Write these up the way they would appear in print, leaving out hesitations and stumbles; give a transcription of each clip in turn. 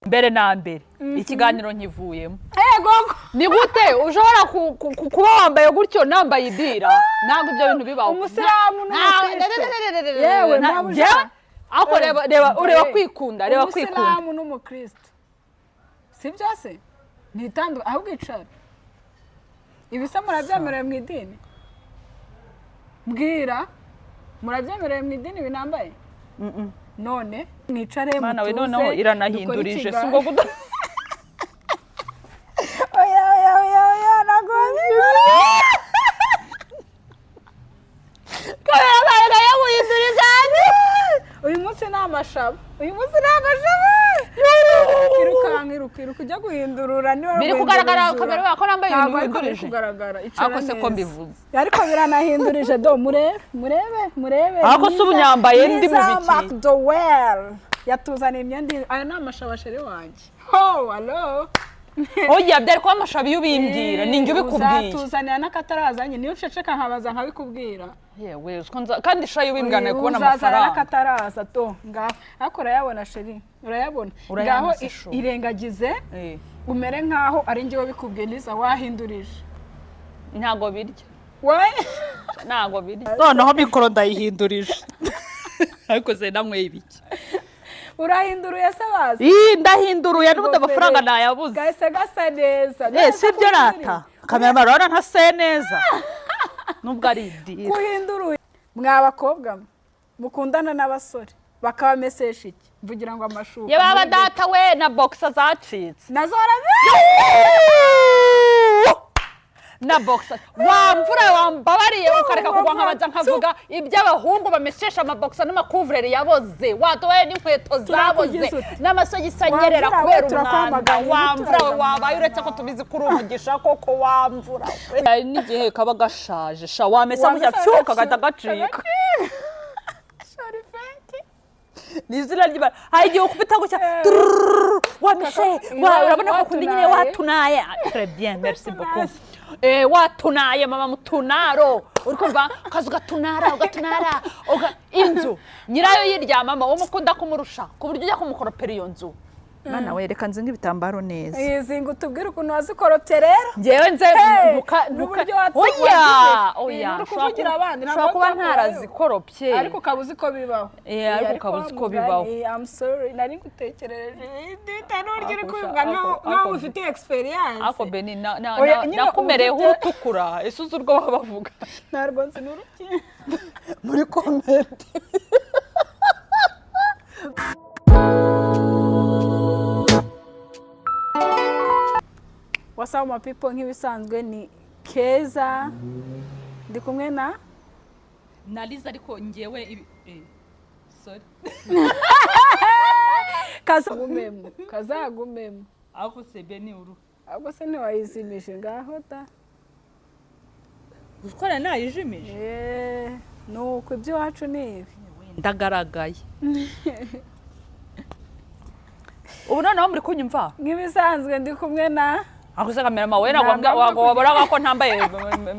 mbere na mbere ikiganiro nkivuyemo yego ni gute ushobora kuba wambaye gutyo nambaye idira ntabwo ibyo bintu bibaho umusilamu n'umukristo yewe ako reba ureba kwikunda reba kwikunda umusilamu n'umukristo si byose ntitandu ahubwo icara ibisa murabyemereye mu idini mbwira murabyemereye mu idini binambaye none mwicare mana we noneho iranahindurije si ngo guda oya nagozi kabera baraga yamuhindurije uyu munsi ni amashaba iruka ujya guhindurura niba biri kugaragara kamera ko nambaye ibintu bihindurije ariko se ko mbivuze ariko biranahindurije do murebe ariko se ubunyambaye ndi mu biki McDowell yatuzaniye imyenda aya ni amashabasheri wanjye hello oya byari kuba amashabi y'ubimbwira ninjye ubikubwiye uzatuzanira n'akatarazanye niyo uceceka nkabaza nkabikubwira yewe kandi shayo ubimbwana kubona uzazana amafaranga n'akataraza to ngaho ariko urayabona sheri urayabona ngaho irengagize umere nkaho ari njye wabikubwiye Liza wahindurije ntago birya ntago birya noneho mikoro ndayihindurije ariko se namwe ibiki urahinduruye se bazi ndahinduruye n'ubundi amafaranga nayabuze gahise gasa neza si ibyo rata kamera urabona ntase neza nubwo ari idira guhinduruye mwa bakobwa mukundana n'abasore bakabamesesha iki mvugira ngo amashuka ye baba data we na boxer zacitse nazo na boxer wamvura wambabariye ukareka kugwa nkabaza nkavuga iby'abahungu bameshesha amaboxer n'amakuvureri yaboze watoye n'inkweto zaboze n'amasogisi anyerera kubera umwanda wamvura wabaye uretse ko tubizi kuri umugisha koko wamvura n'igihe kaba gashaje sha wamesa mu cyuka gatagacika nizira ry'ibara hari igihe ukubita gutya wameshe urabona ko kundi nyine watunaye très bien merci beaucoup watunaye mama mutunaro uri kumva kazi ugatunara inzu nyirayo yiryamama wo mukunda kumurusha ku buryo ujya kumukoropera iyo nzu mana we reka nzinga ibitambaro neza izinga utubwire ukuntu wazikoropterera ngewe nze oya kuvugira abandi ntabwo kuba ntarazikoropye ariko kabuzi ko bibaho ariko kabuzi ko bibaho I'm sorry nari gutekereje n'uryo uri kwibwa nkaho ufite experience ako beni nakumereyeho utukura isuzu urwo bavuga ntarwo nzi n'uruki muri comment What's up my people nk'ibisanzwe ni Keza ndi kumwe na Liza ariko ngewe sorry kazagumemo ako se beni uru ako se ntiwayizimishe ngaho ta ukora nayijimije nuko iby'iwacu ni ibi ndagaragaye ubu noneho muri kunyumva nk'ibisanzwe ndi kumwe na ako se kamera mawe wabona ko ntambaye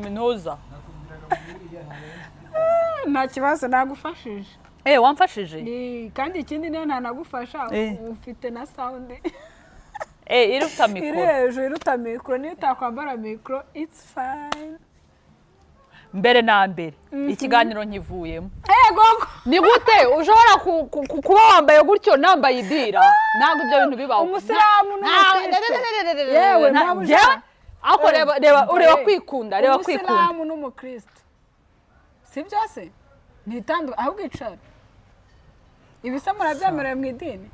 ntuza nta kibazo nagufashije wamfashije kandi ikindi niyo ntanagufasha ufite na sound iruta mikoro iri hejuru iruta mikoro niyo utakwambara mikoro it's fine mbere na mbere ikiganiro nkivuyemo yego ni gute ushobora kuba wambaye gutyo nambaye idira ntabwo ibyo bintu bibaho umusilamu n'umukristo yewe ako reba ureba kwikunda reba kwikunda umusilamu n'umukristo si byose ntitandu ahubwo icara ibisa murabyemereye mu idini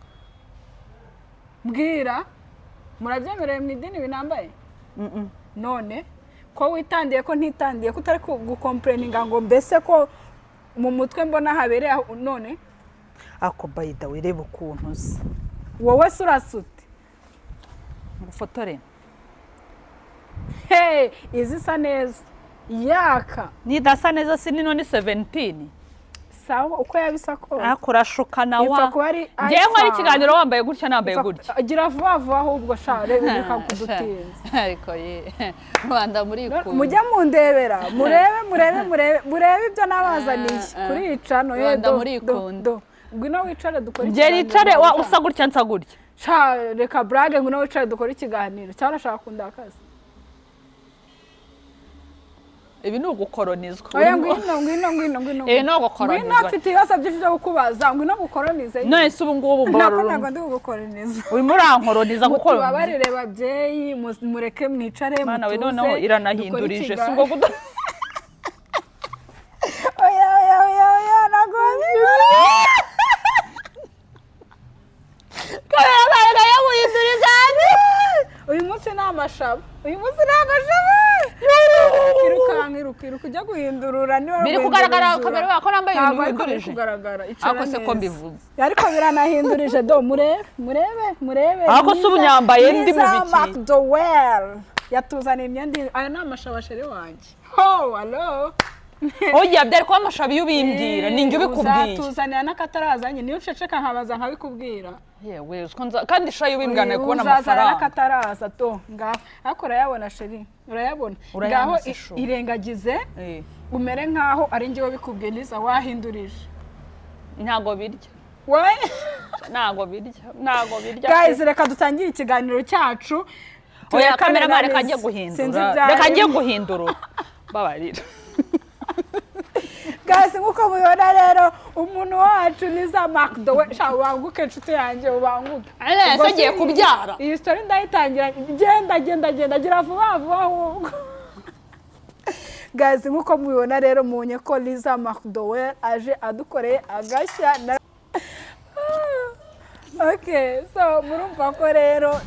mbwira murabyemereye mu idini binambaye none ko witandiye ko ntitandiye ko utari gukomplaininga ngo mbese ko mu mutwe mbona habereye none ako bayida wireba ukuntu uzi wowe se urasute ngufotore izi isa neza yaka nidasa neza si nino ni 17 sawa uko yabisa kose akurashukana wa ngewe nkora ikiganiro wambaye gutya nambaye gutya gira vuba vuba ahubwo sha reka kudutinza ariko Rwanda muri ku mujya mundebera murebe ibyo nabazaniye kuri icano Rwanda muri kundo ngwino wicare dukora nge nicare usa gutya nsa gutya sha reka brage ngo nawe wicaye dukora ikiganiro cyangwa nashaka kundakaza ibi ni ugukoronizwa oya ngwino ni ugukoronizwa ngwino mfite ibibazo byinshi byo kukubaza ngwino gukoronize none se ubu ngubu ntabwo ndi gukoroniza urimo urankoroniza kuko tubabarire babyeyi mureke mwicare mutuze mwana we noneho iranahindurije si ubwo oya ntabwo wabibona kabera yamuhinduriza uyu munsi ni amashaba iruka ujya guhindurura niba biri kugaragara kamera ko nambaye ibintu bihindurije ako se ko mbivuze ariko biranahindurije do murebe ako se ubunyambaye ndi mu biki McDowell yatuzaniye imyenda aya ni amashaba sheri wanjye hello oya byari kuba amashabi iyo ubimbwira ninjye ubikubwiye uzatuzanira n'akatarazanye niyo uceceka nkabaza nkabikubwira yewe kandi shayi ubimbwira nawe kubona uzazana amafaranga n'akataraza to ngaho ariko urayabona sheri urayabona ngaho irengagize umere nkaho ari njye wabikubwiye Liza wahindurije ntago birya ntago birya guys reka dutangire ikiganiro cyacu oya kamera reka njye guhindura babarira guys nkuko mubibona rero umuntu wacu ni za McDowell sha ubanguke inshuti yanjye ubanguke ese ngiye kubyara iyi story ndayitangira genda gira vuba ahubwo guys nkuko mubibona rero munye ko Liza McDowell aje adukoreye agashya okay so murumva ko rero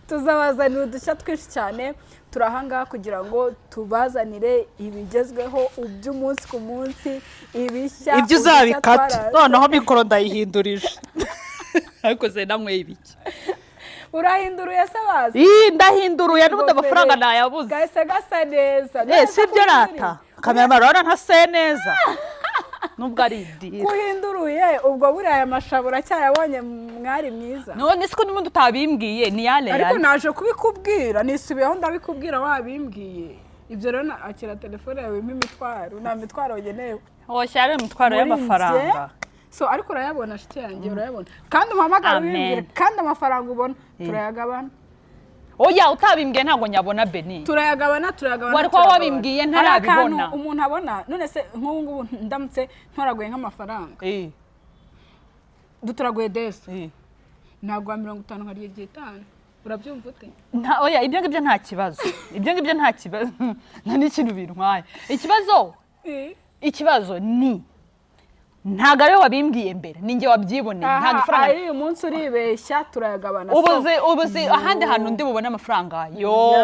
tuzabazanira udushya twinshi cyane turahangaha kugira ngo tubazanire ibigezweho iby'umunsi ku munsi ibishya ibyo uzabikata noneho mikoro ndayihindurije ariko se namwe ibiki urahinduruye se bazi ndahinduruye n'ubundi amafaranga nayabuze gahise gasa neza si ibyo rata kamera urabona ntase neza nubwo ari idiri kuhinduruye ubwo buriya aya mashabu uracyayabonye mwari mwiza none siko n'ubundi utabimbwiye ni yale ariko naje kubikubwira nisubiyeho ndabikubwira wabimbwiye ibyo rero akira telefone yawe imitwaro nta mitwaro wagenewe hoshya ari imitwaro y'amafaranga so ariko urayabona shiti yanjye urayabona kandi umpamagara ubimbwire kandi amafaranga ubona turayagabana oya utabimbwiye ntabwo nyabona Beni turayagabana wari ko wabimbwiye ntarabibona umuntu abona none se nk'ubu ngubu ndamutse ntoraguye nk'amafaranga duturaguye desi ntabwo wa 50 nkariye igihe itanu urabyumva ute oya ibyo ngibyo nta kibazo nta n'ikintu bintwaye ikibazo ni ntago ariwe wabimbwiye mbere ninjye wabyiboneye nta mafaranga ari uyu munsi uribeshya turayagabana ubuzi ahandi hantu ndi bubone amafaranga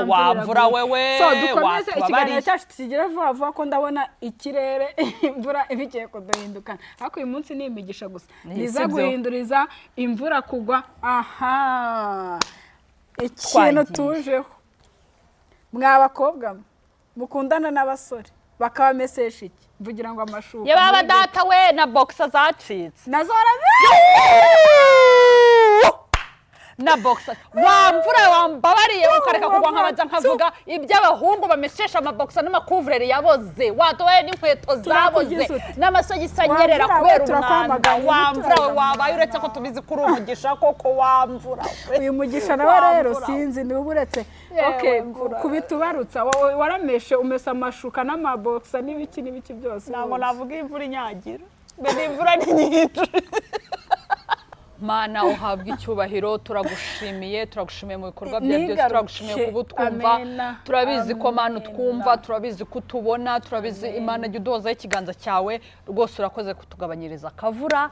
wamvura wewe so dukomeze ikiganiro cyacu kigira vuba ko ndabona ikirere imvura ibigiye kuduhindukana ariko uyu munsi ni imigisha gusa Liza guhinduriza imvura kugwa ikintu tujeho mw'abakobwa mukundana n'abasore bakabamesesha iki mvugira ngo amashuka yaba data we na boxer zacitse nazo na boxer wamvura wambabariye ukareka kugwa nkabaza nkavuga iby'abahungu bameshesha amaboxer n'amakuvrere yaboze watoye n'inkweto zaboze n'amasogisi anyerera kubera umwanda wamvura wabaye uretse ko tubizi kuri umugisha koko wamvura uyu mugisha nawe rero sinzi niba uretse okay kubitubarutsa warameshe umesa amashuka n'amaboxer n'ibiki byose ntabwo navuga imvura inyagira mbere imvura ni nyinshi Mana uhabwa icyubahiro turagushimiye mu bikorwa byawe byose turagushimiye kubutwumva turabizi ko Mana twumva turabizi ko tubona turabizi Imana jya udozaho ikiganza cyawe rwose urakoze kutugabanyiriza akavura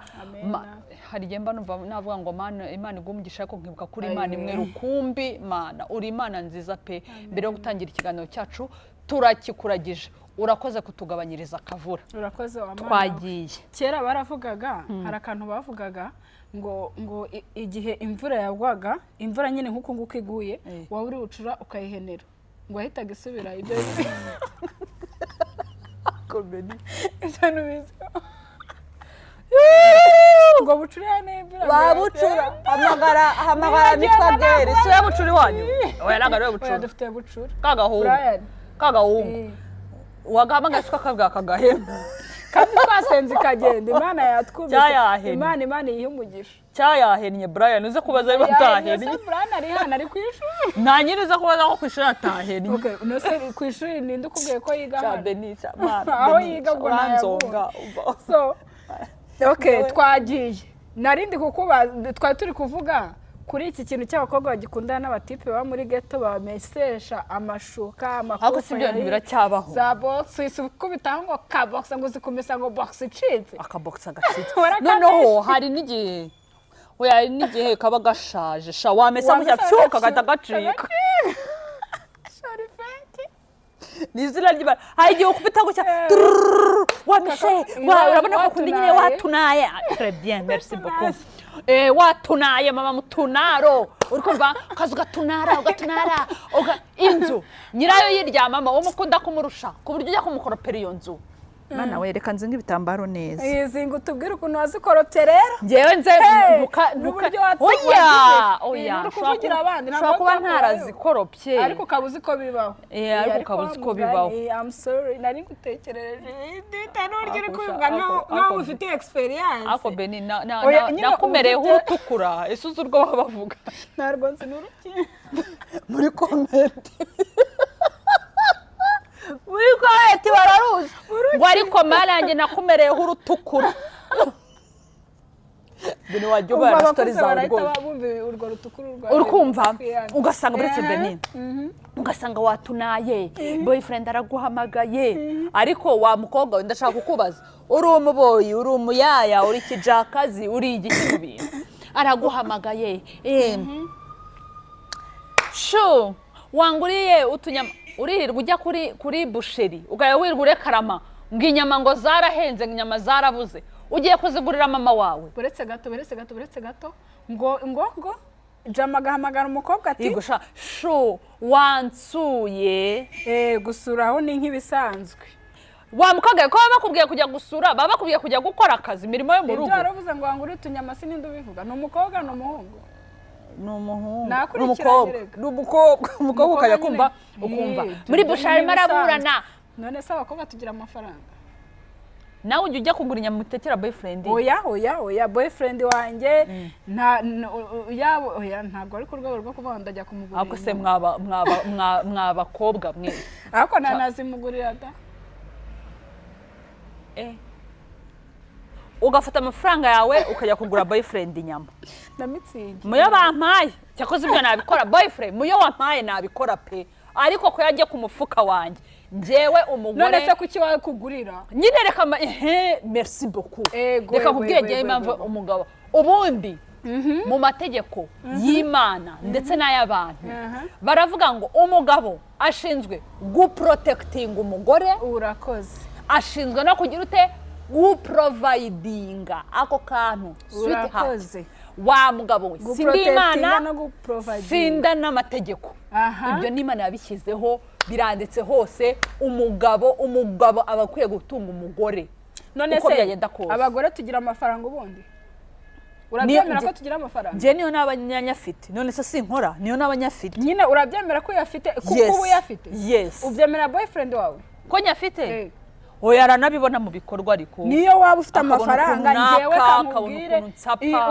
hari igihe mba navuga ngo Imana igumugisha ko nkibuka kuri Imana imwe rukumbi Mana uri Imana nziza pe mbere yo gutangira ikiganiro cyacu turakikuragije urakoze kutugabanyiriza akavura urakoze wa Mana twagiye kera baravugaga hari akantu bavugaga ngo igihe imvura yagwaga imvura nyine nkuko nguko iguye wawe uri ucura ukayihenera ngo ahitaga isubira ibyo komedi cyane bizi ngo bucura n'imvura babucura hamagara mitwagere so ya bucuri wanyu oya nagaro bucura dufite bucura kagahungu wagahamagaye suka kabwa kagahema kandi twasenze ikagenda imana yatwumvise imana yihe umugisha cyayahennye Brian uze kubaza niba atahennye Brian ari hano ari ku ishuri nta nyine uze kubaza ko ku ishuri atahennye nose ku ishuri ninde ukubwiye ko yiga hano Benisha mana aho yiga ngo nzonga so twagiye narindi kukubaza twari turi kuvuga kuri iki kintu cy'abakobwa bagikundana n'abatipe baba muri ghetto bamesesha amashuka amakofa biracyabaho za box isukubitaho ngo ka box ngo zikumisa ngo box icitse aka box agacitse noneho hari n'igihe kaba gashaje sha wamesa mu cyapfuka gatagacika nizira ry'ibara hari igihe ukubita gucya wamishe urabona ko kundi nyine watunaye très bien merci beaucoup watunaye mama mutunaro uri kumva kazi ugatunara inzu nyirayo yiryamamo wo mukunda kumurusha ku buryo ujya kumukoropera iyo nzu mana we reka nzinga ibitambaro neza izinga utubwire ukuntu wazikoropye rero ngewe nze n'uburyo oya kuvugira abandi ntabwo kuba ntarazikoropye ariko ukabuzi ko bibaho ariko ukabuzi ko bibaho I'm sorry nari gutekereje n'uburyo uri kubivuga nkaho ufite experience ako Beni nakumereyeho urutukura ese uzi urwo baba bavuga ntarwo nzi n'uruki muri komenti muri komenti bararuzi ngo ariko marange nakumereyeho urutukura Beni wajya ubara story zawe rwose urukumva ugasanga buretse Beni ugasanga watunaye boyfriend araguhamagaye ariko wa mukobwa we ndashaka kukubaza uri umuboyi uri umuyaya uri kijakazi uri igiki mu bintu araguhamagaye shu wanguriye utunyama uririrwa ujya kuri busheri ugaya wirwa urekarama ngo inyama ngo zarahenze inyama zarabuze ugiye kuzigurira mama wawe buretse gato ngo jama agahamagara umukobwa ati igusha shu wansuye gusura aho ni nk'ibisanzwe wa mukobwa ko baba bakubwiye kujya gusura baba bakubwiye kujya gukora akazi imirimo yo mu rugo ibyo waravuze ngo wangure utunyama sininde ubivuga ni umukobwa ni umuhungu umukobwa ukajya kumva ukumva muri bushari maraburana none se abakobwa tugira amafaranga nawe ujya kugura inyama utekera boyfriend oya boyfriend wanjye ntabwo ari ku rwego rwo kuvuga ndajya kumugurira ako se mwabakobwa mwe ariko nanazimugurira da ugafata amafaranga yawe ukajya kugura boyfriend inyama na mitsingi muyo bampaye cyakoze ibyo nabikora boyfriend muyo wampaye nabikora pe ariko ko yajye ku mufuka wanjye njyewe umugore none se kuki wawe kugurira nyine reka merci beaucoup reka kubwira njyewe impamvu umugabo ubundi mu mategeko y'Imana ndetse n'ay'abantu baravuga ngo umugabo ashinzwe guprotectinga umugore urakoze ashinzwe no kugira ute guprovidinga ako kantu urakoze wa mugabo we sindi Imana sinda n'amategeko ibyo n'Imana yabishyizeho biranditse hose umugabo aba akwiye gutunga umugore none se abagore tugira amafaranga ubundi urabyemera ko tugira amafaranga nje niyo n'abanyafite none se sinkora niyo n'abanyafite nyine urabyemera ko yafite kuko ubu yafite yes ubyemera boyfriend wawe ko nyafite oya aranabibona mu bikorwa ariko niyo waba ufite amafaranga ngewe kamubwire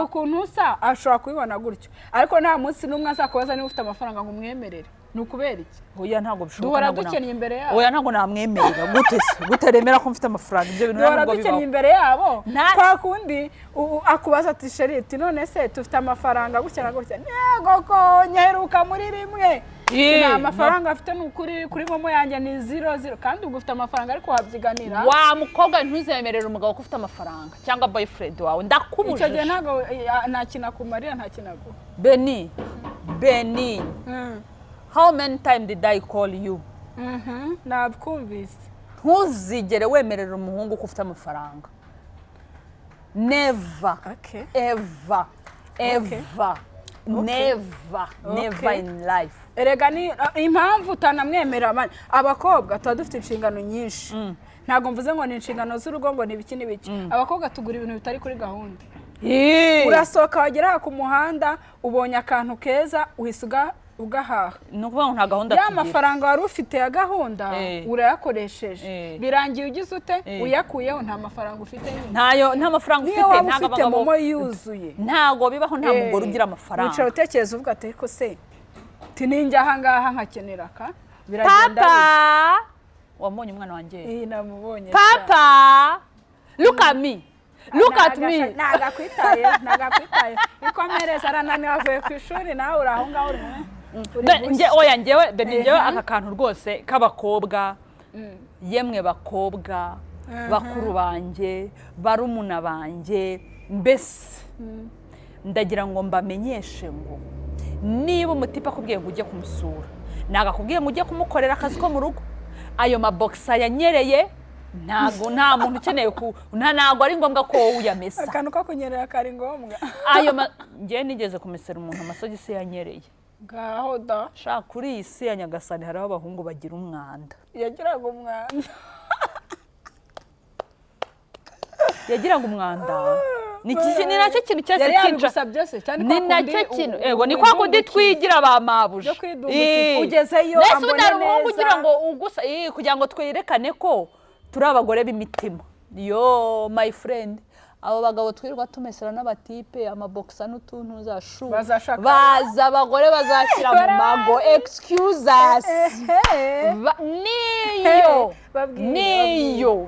ukuntu usa ashobora kubibona gutyo ariko nta munsi n'umwe azakubaza niba ufite amafaranga ngo umwemerere ni ukubera iki oya ntabwo bishoboka duhora dukennye imbere yabo oya ntabwo namwemerera gute remera ko mfite amafaranga ibyo bintu ntabwo bibaho duhora dukennye imbere yabo kwa kundi akubaza ati sheriti none se tufite amafaranga gutya na gutya nego ko nyaheruka muri rimwe nta mafaranga afite n'ukuri kuri momo yanjye ni 00 kandi ubwo ufite amafaranga ariko wabyiganira wa mukobwa ntuzemerera umugabo ko ufite amafaranga cyangwa boyfriend wawe ndakubujije icyo gihe ntabwo nta kinakumarira nta kinagu Beni how many times did I call you nakumvise ntuzigere wemerera umuhungu ko ufite amafaranga never ever never in life erega ni impamvu utanamwemera abakobwa tuba dufite inshingano nyinshi ntabwo mvuze ngo ni inshingano z'urugo ngo ni ibiki n'ibiki abakobwa tugura ibintu bitari kuri gahunda urasohoka wagera ku muhanda ubonye akantu keza uhise ugahaha ni ukuvuga ngo nta gahunda ya tugira mafaranga wari ufite ya gahunda urayakoresheje birangiye ugize ute uyakuyeho nta mafaranga ufite nta mafaranga ufite ntago abagabo momo yuzuye ntago bibaho nta mugore ugira amafaranga wicara utekereza uvuga ati ariko se tinijya aha ngaha nkakenera ka biragenda papa wamubonye umwana wanjye namubonye papa look at me look at me nagakwitaye ikomereza arananiwe avuye ku ishuri nawe uri aho ngaho njyewe aka kantu rwose k'abakobwa yemwe bakobwa bakuru banjye barumuna banjye mbese ndagira ngo mbamenyeshe ngo niba umutipe akubwiye ngo ujye kumusura nagakubwiye ngo ujye kumukorera akazi ko mu rugo ayo mabokisa yanyereye ntago nta muntu ukeneye ntago ari ngombwa ko wowe uyamesa akantu ko kunyerera kari ngombwa njyewe nigeze kumesera umuntu amasogisi yanyereye ngaho da shaka kuri iyi si ya Nyagasani hariho abahungu bagira umwanda yagiraga umwanda ni nacyo kintu cyose kinca ni nacyo kintu ego ni kwa kundi twigira ba mabuje ugezeyo ambone neza umuhungu ugira ngo ugusa kugira ngo twerekane ko turi abagore b'imitima yo my friend abo bagabo twirirwa tumesera n'abatipe amabokisa n'utuntu baza abagore bazashyira mu mago excuse us niyo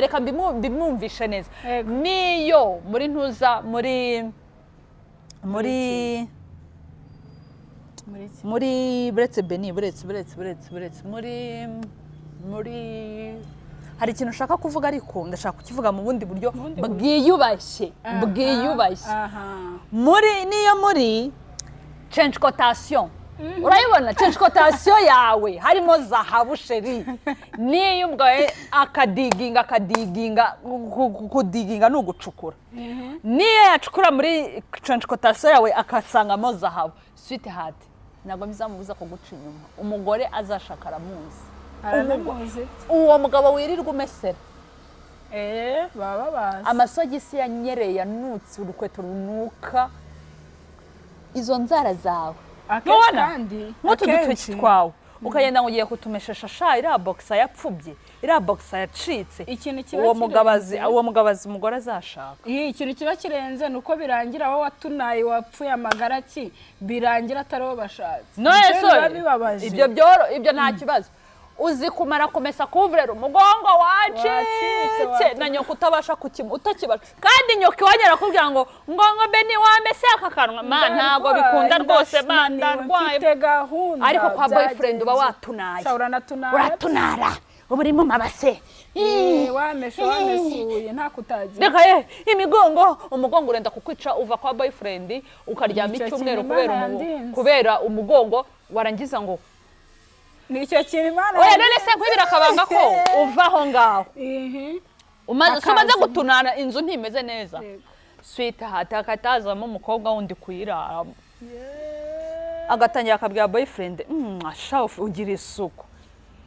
reka mbimwumvishe neza niyo muri ntuza muri buretse beni buretse muri hari ikintu ushaka kuvuga ariko ndashaka kukivuga mu bundi buryo bwiyubashye muri change cotation urayibona change cotation yawe harimo zahabu sheri niyo ubwawe kudiginga ni ugucukura niyo yacukura muri change cotation yawe akasangamo zahabu sweetheart ntabwo bizamubuza kuguca inyuma umugore azashaka aramuzi uwo mugabo wirirwa umesera baba bazi amasogisi yanyereye yanutse urukweto runuka izo nzara zawe nk'utu dutoki twawe ukagenda ngo ugiye kutumeshesha sha iriya bokisa yapfubye iriya bokisa yacitse uwo mugabazi umugore azashaka ikintu kiba kirenze ni uko birangira wowe watunaye wapfuye amagaraki birangira atari wo bashatse ibyo nta kibazo uzi kumara kumesa kuvurera umugongo wacitse na nyoko utabasha utakibasha kandi nyoko iwanyera kubwira ngo beni wamese aka kanwa ntabwo bikunda rwose ndarwaye ariko kwa boyfriend uba watunaye uratunara uba uri mu mabase wamesuye nta kutagira reka umugongo urenda kukwica uva kwa boyfriend ukaryama icyumweru kubera umugongo warangiza ngo nicyo kintu Imana none se kwibira akabanga ko uva aho ngaho umaze gutunana inzu ntimeze neza sweetheart akatazamo umukobwa wundi kuyiraramo agatangira akabwira boyfriend shafu ugira isuku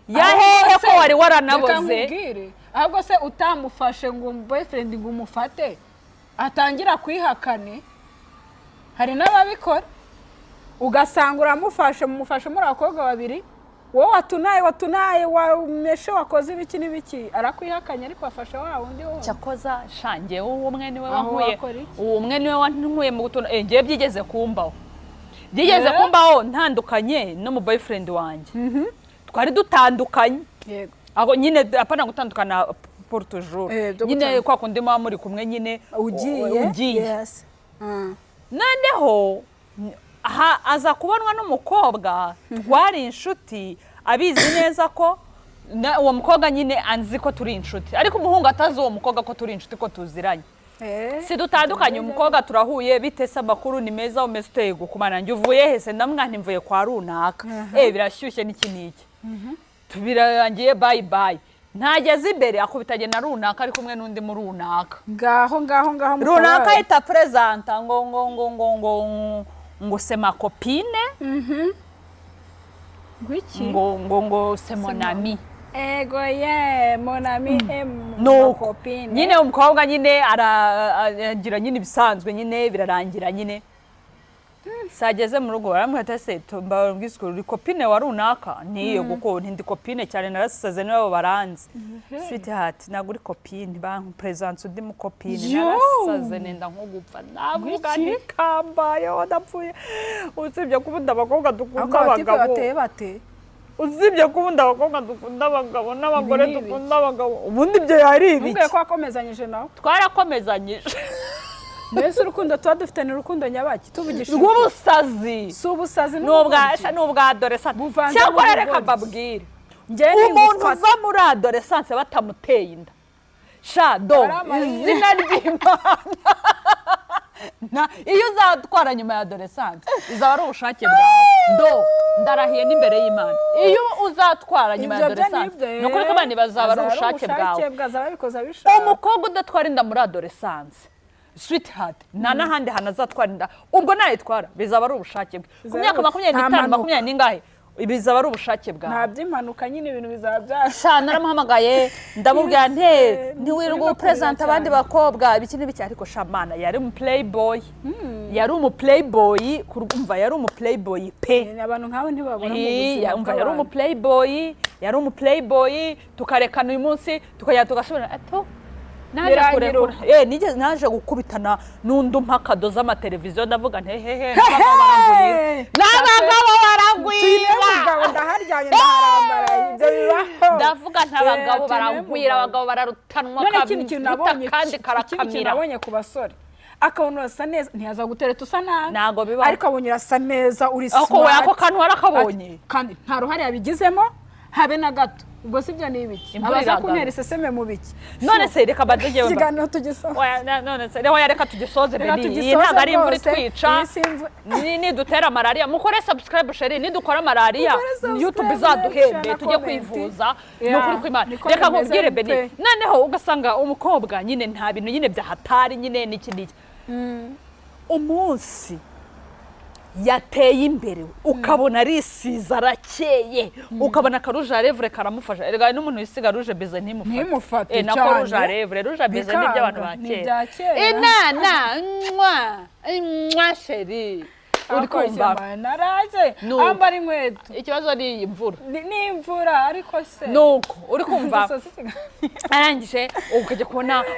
yahehe ko wari waranaboze ahubwo se utamufashe ngo boyfriend ngo umufate atangira kwihakane hari n'ababikora ugasanga uramufashe muri abakobwa babiri wowe watunaye wameshe wakoze ibiki n'ibiki arakwihakanya ariko wafashe wa wundi wowe cyakoza shange uwo mwe niwe wankuye mu gutuna ngiye byigeze kumbaho ntandukanye no mu boyfriend wanjye twari dutandukanye aho nyine apana gutandukana pour toujours nyine kwa kundi muba muri kumwe nyine ugiye noneho aza kubonwa n'umukobwa twari inshuti abizi neza ko uwo mukobwa nyine anzi ko turi inshuti ariko umuhungu atazi uwo mukobwa ko turi inshuti ko tuziranye si dutandukanye umukobwa turahuye bitese amakuru ni meza umeze uteye gukumana njye uvuye hese ndamwana mvuye kwa runaka birashyushye n'iki n'iki birangiye bye ntageze imbere akubitaje na runaka ari kumwe n'undi mu runaka ngaho runaka yita presenta ngo c'est ma copine ngo c'est mon ami ego mon ami ma copine nyine umukobwa nyine aragira nyine ibisanzwe nyine birarangira nyine sageze mu rugo baramwita se tumba mbwiswe uri kopine wa runaka niyo guko ndi kopine cyane narasaze nibo baranze sweetheart naguri kopine banku presence udi mu kopine narasaze nenda nko gupfa navuga ni kambayo ndapfuye usibye kubunda abakobwa dukunda abagabo bate uzibye kubunda abakobwa dukunda abagabo n'abagore dukunda abagabo ubundi ibyo yari ibiki ubwo kwakomezanyije nawe twarakomezanyije mbese urukundo tuba dufite ni urukundo nyabaki tuvugisha rw'ubusazi si ubusazi n'ubwa adolescence cyangwa reka mbabwire umuntu uva muri adolescence batamuteye inda shado izina ry'Imana iyo uzatwara nyuma ya adolescence izaba ari ubushake bwawe ndarahiye n'imbere y'Imana iyo uzatwara nyuma ya adolescence nukuri ko abandi bazaba ari ubushake bwawe umukobwa udatwara inda muri adolescence sweetheart n'ahandi hanazatwara inda ubwo nayitwara bizaba ari ubushake bwe ku myaka 25 20 ningahe bizaba ari ubushake bwawe nta by'impanuka nyine ibintu bizaba byasha naramuhamagaye ndamubwira ntiwirirwa present abandi bakobwa ibiki n'ibiki ariko shamana yari mu playboy yari mu playboy kurumva yari mu playboy pe abantu nk'abo ntibabona mu buzima yumva yari mu playboy tukarekana uyu munsi tukajya tugasubira ato naje gukubitana n'undi umpakado z'amateleviziyo ndavuga ntehehe n'abagabo baragwira ndavuga ntabagabo baragwira abagabo bararutanwa kandi karakamira nabonye ku basore akabona urasa neza ntiyaza gutereta usa nabi ntago biba ariko abonye urasa neza uri smart ako kantu warakabonye kandi nta ruhare yabigizemo habe na gato ubwo sibyo ni ibiki abaza kuntera iseseme mu biki none se reka badege Ikiganiro tugisoza none se reka tugisoze beni iyi ntago ari imvura itwica ni dutera malaria mukore subscribe share ni dukora malaria YouTube izaduhembe tujye kwivuza nukuri kw'Imana reka nkubwire beni noneho ugasanga umukobwa nyine nta bintu nyine byahatari nyine n'ikindi umunsi yateye imbere ukabona risiza arakeye ukabona akaruje arevure karamufasha erega n'umuntu wisiga ruje beze ntimufate nako ruje arevure ruje beze ni by'abantu bakera mwa sheri uri kumva naraje ambara inkweto ikibazo ni iyi mvura ni imvura ariko se nuko uri kumva arangije ukajya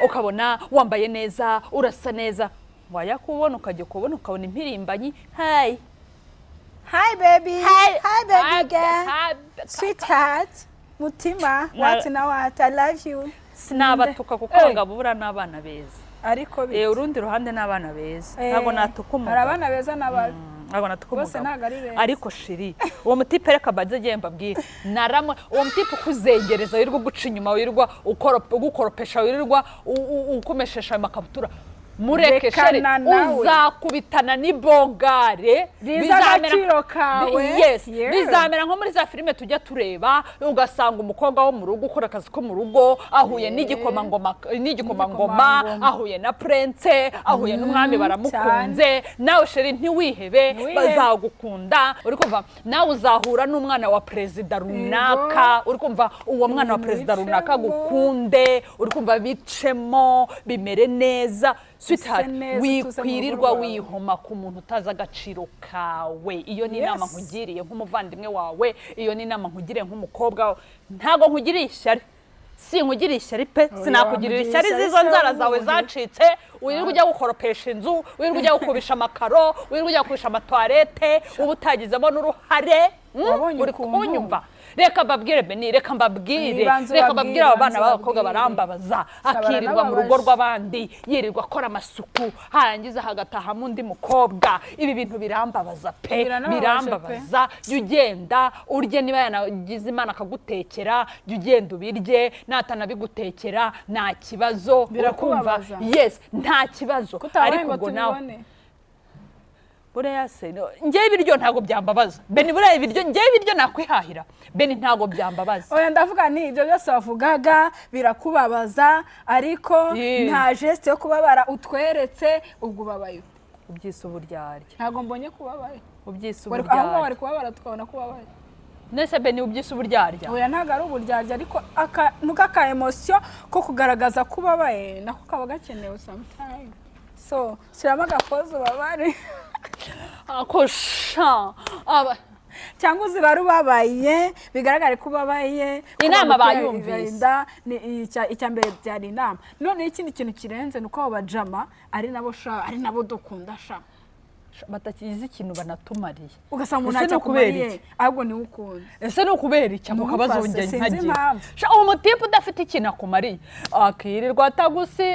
ukabona wambaye neza urasa neza waya kubona ukajya kubona ukabona impirimbanyi hi baby hi baby girl sweetheart mutima what na what I love you sinabatuka kuko abagabo bura n'abana beza ariko urundi ruhande n'abana beza ntago natuka umugabo hari abana beza n'ababi ntago natuka umugabo ariko shiri uwo mutipe reka badege mbabwire uwo mutipe kuzengereza wirirwa guca inyuma wirirwa ugukoropesha wirirwa ukomeshesha amakabutura mureke shari uzakubitana n'ibogare bizamera nko muri za filime tujya tureba ugasanga umukobwa wo mu rugo ukora akazi ko mu rugo ahuye n'igikomangoma ahuye na prince ahuye n'umwami baramukunze nawe shari ntiwihebe bazagukunda uri kumva nawe uzahura n'umwana wa perezida runaka uri kumva uwo mwana wa perezida runaka gukunde uri kumva bicemo bimere neza wikwirirwa wihoma ku muntu utazi agaciro kawe iyo ni inama nkugiriye nk'umuvandimwe wawe iyo ni inama nkugiriye nk'umukobwa ntago nkugiriye ishyari sinkugiriye ishyari pe sinakugirira ishyari z'izo nzara zawe zacitse wirirwa ujya gukoropesha inzu wirirwa ujya gukubisha amakaro wirirwa ujya gukubisha amatwarete uba utagizemo n'uruhare uri kunyumva reka mbabwire beni reka mbabwire abana b'abakobwa barambabaza akirirwa mu rugo rw'abandi yirirwa akora amasuku harangiza hagatahamo undi mukobwa ibi bintu birambabaza pe birambabaza jya ugenda urye niba yanagize Imana akagutekera jya ugenda ubirye natanabigutekera nta kibazo urakumva yes nta kibazo ariko ubwo nawe buriya se njyewe ibiryo ntago byambabaza beni buriya ibiryo njyewe ibiryo nakwihahira beni ntago byambabaza oya ndavuga ni ibyo byose wavugaga birakubabaza ariko nta geste yo kubabara utweretse ubwo ubabaye ubyise uburyarya ntago mbonye kubabaye ubyise uburyarya ahubwo wari kubabara tukabona kubabaye nese beni ubyise uburyarya oya ntago ari uburyarya ariko nuka ka emotion ko kugaragaza kubabaye nako kaba gakenewe sometimes so shyiramo agapozo ubabare akosha cyangwa uzibara ubabaye bigaragare ko ubabaye inama bayumvise icya mbere byari inama none ikindi kintu kirenze nuko abo bajama ari nabo dukunda sha batakizi ikintu banatumariye ugasanga umuntu acyakuberiye ahubwo ni ukunda ese no kubera iki ako kabazongeye ntagira uwo mutipe udafite ikintu akumariye akirirwa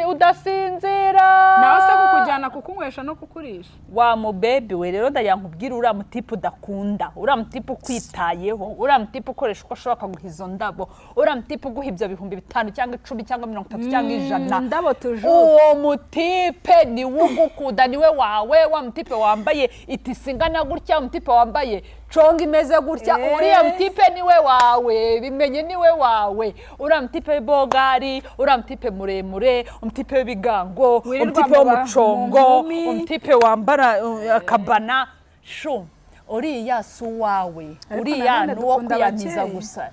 udasinzira nawe se kukujyana kukunywesha no kukurisha wa mu baby we rero ndayankubwira uriya mutipe udakunda uriya mutipe ukwitayeho uriya mutipe ukoresha uko ashobora akaguha izo ndabo uriya mutipe uguha ibyo 5,000 cyangwa 10 cyangwa 30 cyangwa 100 ndabo tujuru uwo mutipe ni wugukunda niwe wawe wa mutipe wambaye itisingana gutya umutipe wambaye conga imeze gutya uriya mutipe niwe wawe bimenye niwe wawe uriya mutipe w'ibogari uriya mutipe muremure umutipe w'ibigango umutipe w'umucongo umutipe wambara akabana shu uriya si uwawe uriya ni uwo kwiyamiza gusa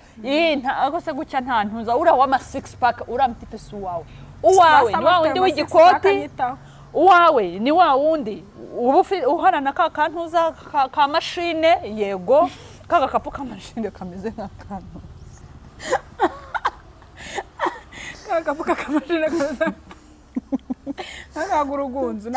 ntabwo se gutya nta ntuza uriya w'ama 6 pack uriya mutipe si uwawe uwawe ni wa wundi w'igikoti uwawe ni wa wundi uharana ka kantuza ka mashine yego kagakapu k'amashine kameze nk'akantu kagakapu k'amashine kameze n'akagurugunzu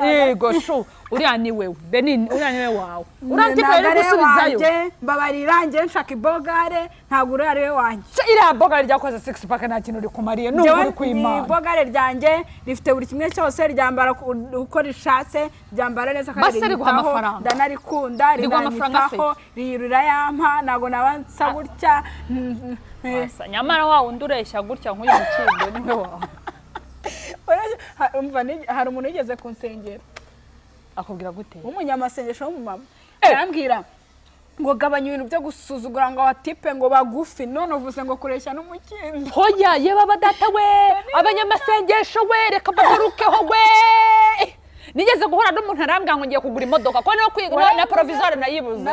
yego shu uriya ni wewe Benin uriya ni wewe wawe uriya mutipe rero gusubizayo mbabarira njye nshaka ibogare ntabwo uriya ari we wanjye iriya bogare ryakoze 6 pack nta kintu rikumariye n'ubwo uri kwimana ibogare ryanjye rifite buri kimwe cyose ryambara uko rishatse ryambara neza kandi riguha ndanarikunda rinanyitaho rirayampa ntabwo nabansa gutya nyamara wa wundi ureshya gutya nk'uyu mukindo niwe wawe hari umuntu yigeze kunsengera akubwira gute umunyamasengesho w'umumama arambwira ngo gabanya ibintu byo gusuzugura ngo abatipe ngo bagufi none uvuze ngo kureshya n'umukindo hoya yeba badata we abanyamasengesho we reka bagarukeho we nigeze guhura n'umuntu arambwira ngo ngiye kugura imodoka ko no kwiga na provisoire nayibuze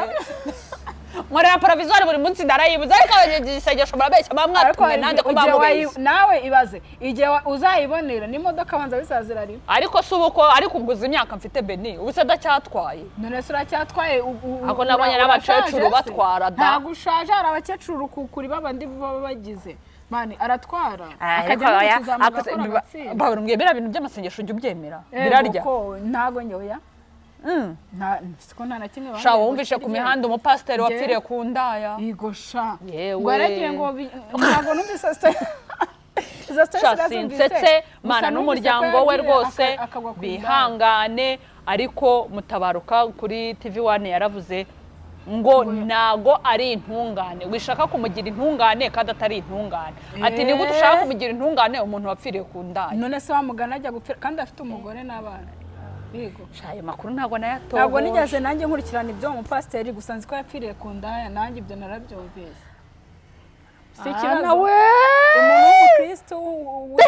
Mwara provisoire buri munsi ndarayibuze ariko abanyagisengesho barabeshya bamwatumye nanjye ko bamubeshya nawe ibaze igihe uzayibonera n'imodoka banza bisazira ari ariko subuko ariko nguza imyaka mfite Beni ubuse dacyatwaye none se uracyatwaye ako nabonye n'abacecuru batwara da ntago ushaje hari abacecuru kuri babandi baba bagize mani aratwara akajya barumbwiye bira bintu by'amasengesho ujye ubyemera birarya ntago nyoya siko nta na kimwe sha wumvishe ku mihanda umupasiteri wapfiriye ku ndaya yego sha ngo aragiye ngo ntago numvise sinsetse mana n'umuryango we rwose bihangane ariko mutabaruka kuri TV1 yaravuze ngo nago ari intungane wishaka kumugira intungane kandi atari intungane ati ni gute ushaka kumugira intungane umuntu wapfiriye ku ndaya none se wamugana ajya gupfira kandi afite umugore n'abana yego shaye makuru ntago nayatoho ntago nigeze nanjye nkurikirana ibyo mu pasiteri gusa nzi ko yapfiriye ku ndaya nanjye ibyo narabyumvise si ikibazo umuntu w'umukristo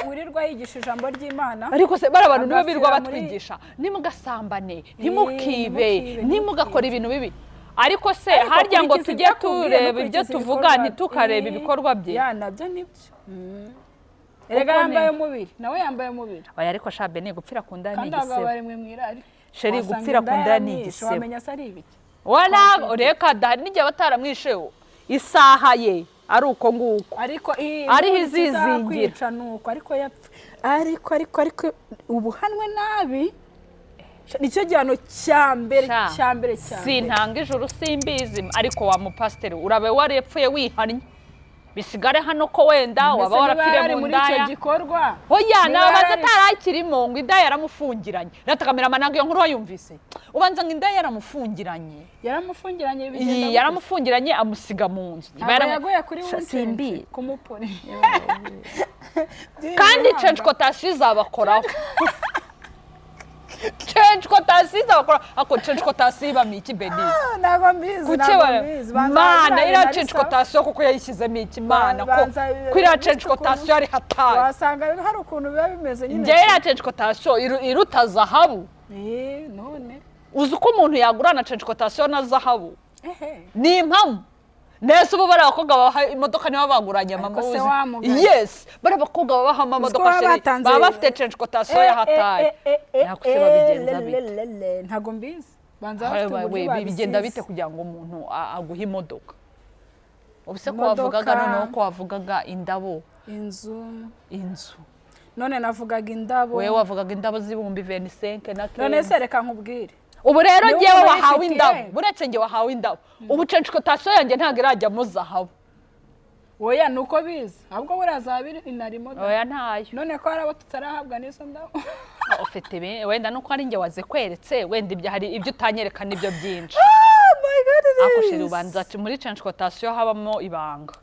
wirirwa yigisha ijambo ry'Imana ariko se bari abantu nibo birirwa batwigisha nimugasambane ntimukibe ntimugakora ibintu bibi ariko se harya ngo tujye tureba ibyo tuvuga ntitukareba ibikorwa bye ya nabyo nibyo erega yambaye umubiri nawe yambaye umubiri oya ariko shabe ni gupfira ku ndaya ni igisebo kandi bari mwe mwirari sheri gupfira ku ndaya ni igisebo wamenya se ari ibiki wala ureka dahari nijye bataramwisheho isaha ye ari uko nguko ariko ariho izizingira nuko ariko yapfa ariko ubuhanwe nabi nicyo gihano cyambere cyane sintanga ijuru simbizi ariko wa mupasiteri urabe warepfuye wihannye bisigare hano ko wenda waba warapfire mu ndaya hoya nabaza atarakirimo ngo indaya yaramufungiranye ratakamera manango iyo nkuru wayumvise ubanza ngo indaya yaramufungiranye amusiga mu nzu yaguye kuri wuncenje kumupone kandi change quotation izabakoraho change quotation bakora ako change quotation iba miki Beni nago mbizi mana ira change quotation kuko yayishyizemo iki mana ko kwira change quotation ari hatari wasanga hari ukuntu biba bimeze nyine nje ira change quotation iruta zahabu none uzi ko umuntu yagurana change quotation na zahabu ni impamo nese ubu bari abakobwa baha imodoka niba baguranye mama uzi yes bari abakobwa babaha amamodoka sheri baba bafite change quotation ya hataye nakusiba bigenza bite ntago mbizi bigenda bite kugira ngo umuntu aguhe imodoka ubuse ko wavugaga noneho ko wavugaga indabo inzu none navugaga indabo wewe wavugaga indabo z'ibihumbi 25 na kera none se reka nkubwire ubu rero ngewe wahawe indabo buretse nge wahawe indabo ubu censhikotation yanjye ntago irajya mu zahabu oya nuko biza ahubwo burazabiri inarimo oya ntayo none ko harabo tutarahabwa n'izo ndabo ufite wenda nuko ari nge waze kweretse wenda ibyo hari ibyo utanyereka nibyo byinshi my god akoshira ubanza muri censhikotation habamo ibanga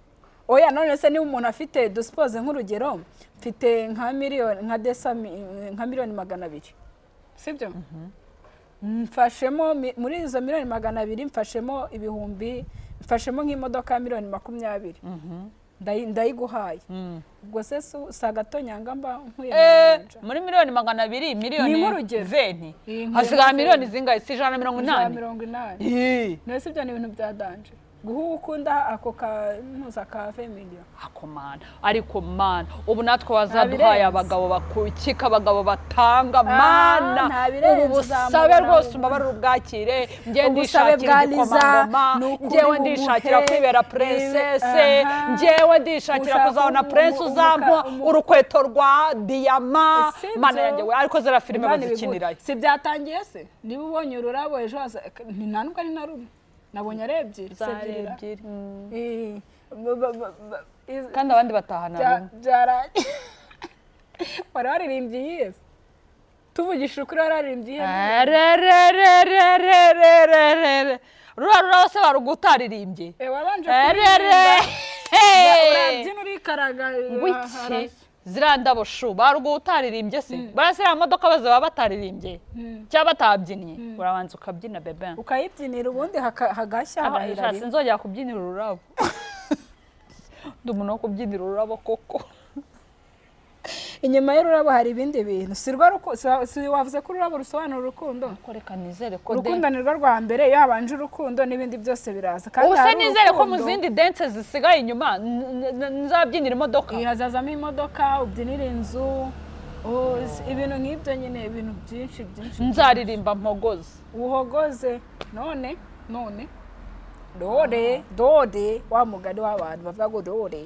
oya none se niba umuntu afite duspose nk'urugero mfite nka miliyoni nka nka miliyoni 200 sibyo mfashemo muri izo miliyoni 200 mfashemo ibihumbi mfashemo nk'imodoka ya miliyoni 20 ndayiguhaye ubwo se sagatonyanga mba nkuye muri miliyoni 200 miliyoni 20 hasigara miliyoni zingahe si 180 nese ibyo ni ibintu byadanje guhukunda ako kanuza ka family ako mana ariko mana ubu natwe wazaduhaye abagabo bakukika abagabo batanga mana ubu busabe rwose umubare ubwakire ngiye ndishakira igikomangoma ngewe ndishakira kwibera princesse ngewe ndishakira kuzabona prince uzampa urukweto rwa diama mana yanjye we ariko zera filime bazikinirayo si byatangiye se niba ubonye ururabo ejo nta nubwo ari na rumwe nabonye arebye kandi abandi batahana wararirimbye yese tuvugisha ukuri wararirimbye rura se barugutaririmbye wabanje kuririmba urabyina urikaraga wiki zira ndabo shu barugutaririmbye se barasira modoka baze baba bataririmbye cyaba batabyinnye urabanza ukabyina bebe ukayibyinira ubundi hagashya hagahira sinzojya kubyinira ururabo ndumuno kubyinira ururabo koko inyuma y'ururabo hari ibindi bintu si wavuze ko ururabo rusobanura urukundo reka nizere ko urukundo ni rwo rwa mbere iyo habanje urukundo n'ibindi byose biraza kandi ubuse nizere ko mu zindi dance zisigaye inyuma nzabyinira imodoka hazazamo imodoka ubyinira inzu ibintu nk'ibyo nyine ibintu byinshi nzaririmba mpogoze uhogoze none dore wa mugani w'abantu bavuga ngo dore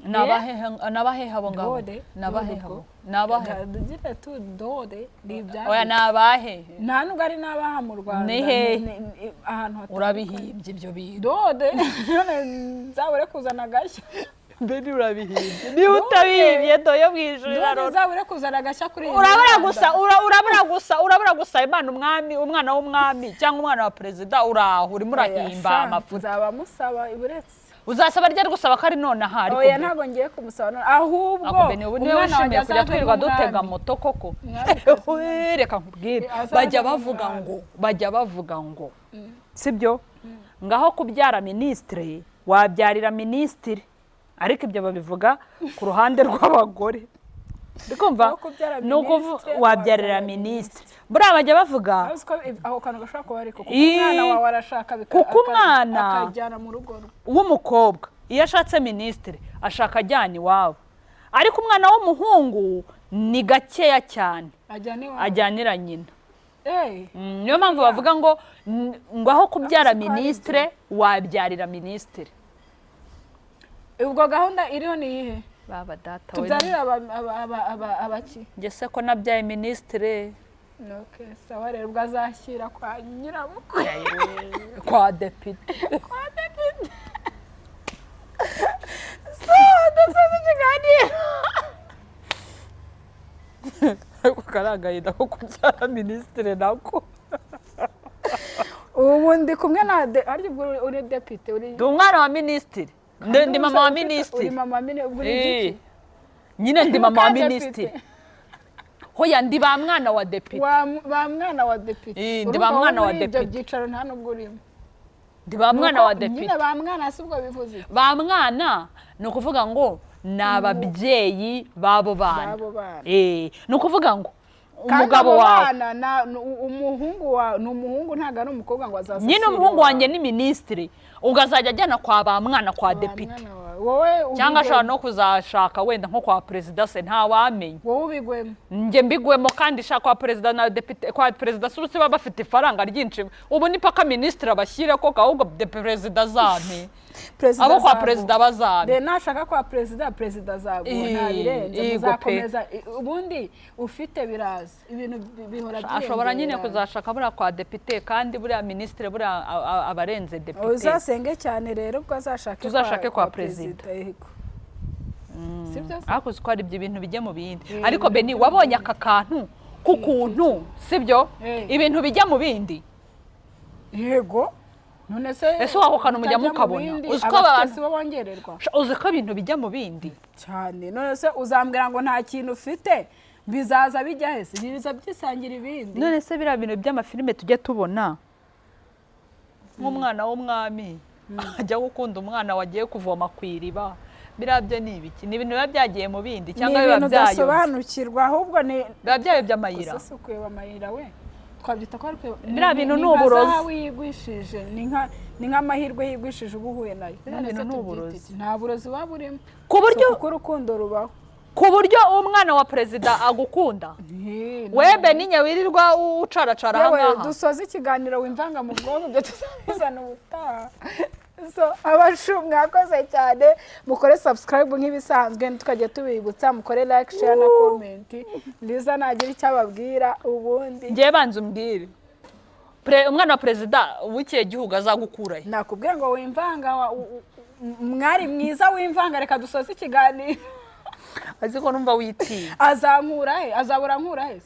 nabahehe abo ngabo nabahehe dugira tu dore nibya oya nabahe nta nubwo ari nabaha mu Rwanda ahantu urabihimbye ibyo bintu dore none nzabure kuzana gashya mbere urabihimbye niba utabihimbye doyo bwijura nzabure kuzana gashya kuri urabura gusa Imana umwana w'umwami cyangwa umwana wa perezida uraho urimo urahimba amafuta nzaba musaba iburetse uzasaba rya gusaba ko ari none ahari oya ntago ngiye kumusaba none ahubwo umwana wanjye kujya twirirwa dutega moto koko reka nkubwire bajya bavuga ngo sibyo ngaho kubyara ministre wabyarira ministre ariko ibyo babivuga ku ruhande rw'abagore ndikumva nuko wabyarira ministre buriya bajya bavuga aho kantu gashaka kuba ariko umwana wawe arashaka kuko umwana akajyana mu rugo w'umukobwa iyo ashatse ministre ashaka ajyana iwabo ariko umwana w'umuhungu ni gakeya cyane ajyanira nyina niyo mpamvu bavuga ngo aho kubyara ministre wabyarira ministre ubwo gahunda iriho ni iyihe baba data tubyarira abaki ngese ko nabyaye ministre okay sawa rero ubwo azashyira kwa nyirabukwe kwa depite so ndasaze Ikiganiro karagayida ko kubyara ministre nako ubu ndi kumwe na ari uri depite uri umwana wa ministre ndi mama wa ministre uri mama ministre nyine ndi mama wa ministre hoya ndi ba mwana wa depite ba mwana wa depite ndi ba mwana wa depite ibyo byicaro nta nubwo urimo ndi ba mwana wa depite nyine ba mwana sibwo bivuze ba mwana no kuvuga ngo nababyeyi babo bana no kuvuga ngo umugabo wawe umuhungu wa n'umuhungu ntaga n'umukobwa ngo azaza nyine umuhungu wanjye ni ministre ugazajya ajyana kwa ba mwana kwa depite cyangwa ashobora no kuzashaka wenda nko kwa perezida se nta wamenya wowe ubigwemo njye mbigwemo kandi shaka kwa perezida na depite kwa perezida surusi baba bafite ifaranga ryinshi ubu ni paka ministre abashyira ko ahubwo de perezida zame abo kwa perezida bazame nashaka kwa perezida zaguha nta birenze muzakomeza ubundi ufite biraza ibintu bihora byiyongera ashobora nyine kuzashaka buriya kwa depite kandi buriya ministre buriya abarenze depite uzasenge cyane rero ubwo tuzashake kwa perezida ariko ko ari ibyo bintu bijye mu bindi ariko Beni wabonye aka kantu k'ukuntu sibyo ibintu bijya mu bindi yego none se ese wako kantu mujya mukabona uziko abantu bongererwa uziko ibintu bijya mu bindi cyane none se uzambwira ngo nta kintu ufite bizaza bijya hese biza byisangira ibindi none se biriya bintu by'amafilime tujye tubona nk'umwana w'umwami ajya gukunda umwana wagiye kuvoma ku iriba birabyo ni ibiki ni ibintu biba byagiye mu bindi cyangwa biba byayobye udasobanukirwa ahubwo ni biba byayobye amayira gusa kweba amayira we twabyita ko ariko biriya bintu ni uburozi wigwishije ni nk'amahirwe yigwishije uba uhuye nayo bintu ni uburozi nta burozi waba urimo ku buryo urukundo rubaho ku buryo umwana wa perezida agukunda webe ninye wirirwa ucaracara ahangaha dusoza ikiganiro wimvanga mu bwonko byo tuzabizana ubutaha abashu mwakoze cyane mukore subscribe nk'ibisanzwe tukajya tubibutsa mukore like share na comment Liza nagira icyo ababwira ubundi ngiye banza umbwire umwana wa perezida w'ikihe gihugu azagukurahe nakubwiye ngo wimvanga mwari mwiza wimvanga reka dusoze ikiganiro aziko numva witiye azankurahe azabura nkurahe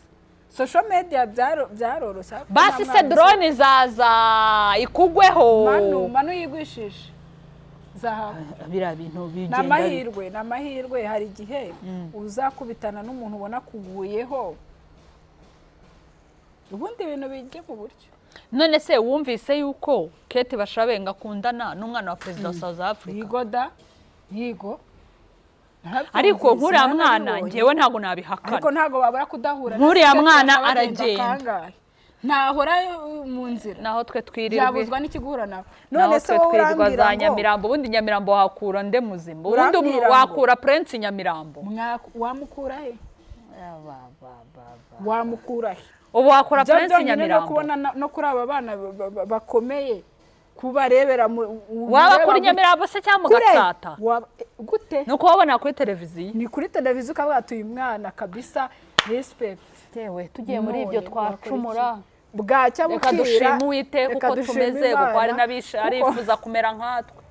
social media byaroroshya basi se drone zaza ikugweho manu yigwishije zahabu bira bintu bigenda namahirwe hari igihe uzakubitana n'umuntu ubona kuguyeho ubundi ibintu bijye mu buryo none se wumvise yuko Kate Bashabenga akundana n'umwana wa perezida wa South Africa yigo ariko nkuriya mwana ngewe ntago nabihakana ariko ntago babura kudahura nkuriya mwana aragenda ntahora mu nzira naho twe twirirwe yabuzwa n'ikiguhura nawe none se twirirwa za Nyamirambo ubundi Nyamirambo wakura nde muzimba ubundi wakura Prince Nyamirambo wamukura he wamukura he ubu wakura Prince Nyamirambo kubona no kuri aba bana bakomeye kubarebera waba kuri Nyamirambo se cyangwa Gatsata gute nuko wabona kuri televiziyo ni kuri televiziyo ukabatuye umwana kabisa respect tewe tugiye muri ibyo twacumura bwacya bukira reka dushima Uwiteka uko tumeze kuko ari nabisha arifuza kumera nkatwe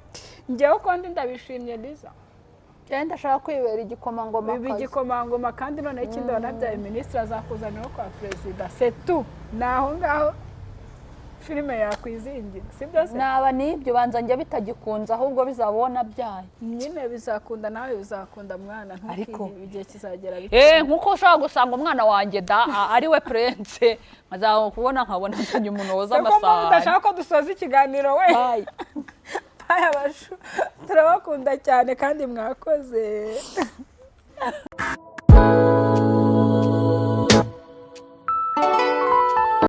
njyewe ko ndi ndabishimye Liza cyenda ashaka kwibera igikomangoma bibi igikomangoma kandi none ikindi wanabyaye ministre azakuzanira kwa president c'est tout naho ngaho filime yakwizingira sibyo se naba nibyo banza njye bitagikunza ahubwo bizabona byaye nyine bizakunda nawe bizakunda mwana ariko igihe kizagera nkuko ushaka gusanga umwana wanjye ari we Prince nkazaho kubona nkabona nsanye umuntu woza amasaha ndashaka ko dusoza ikiganiro we bye abashu turabakunda cyane kandi mwakoze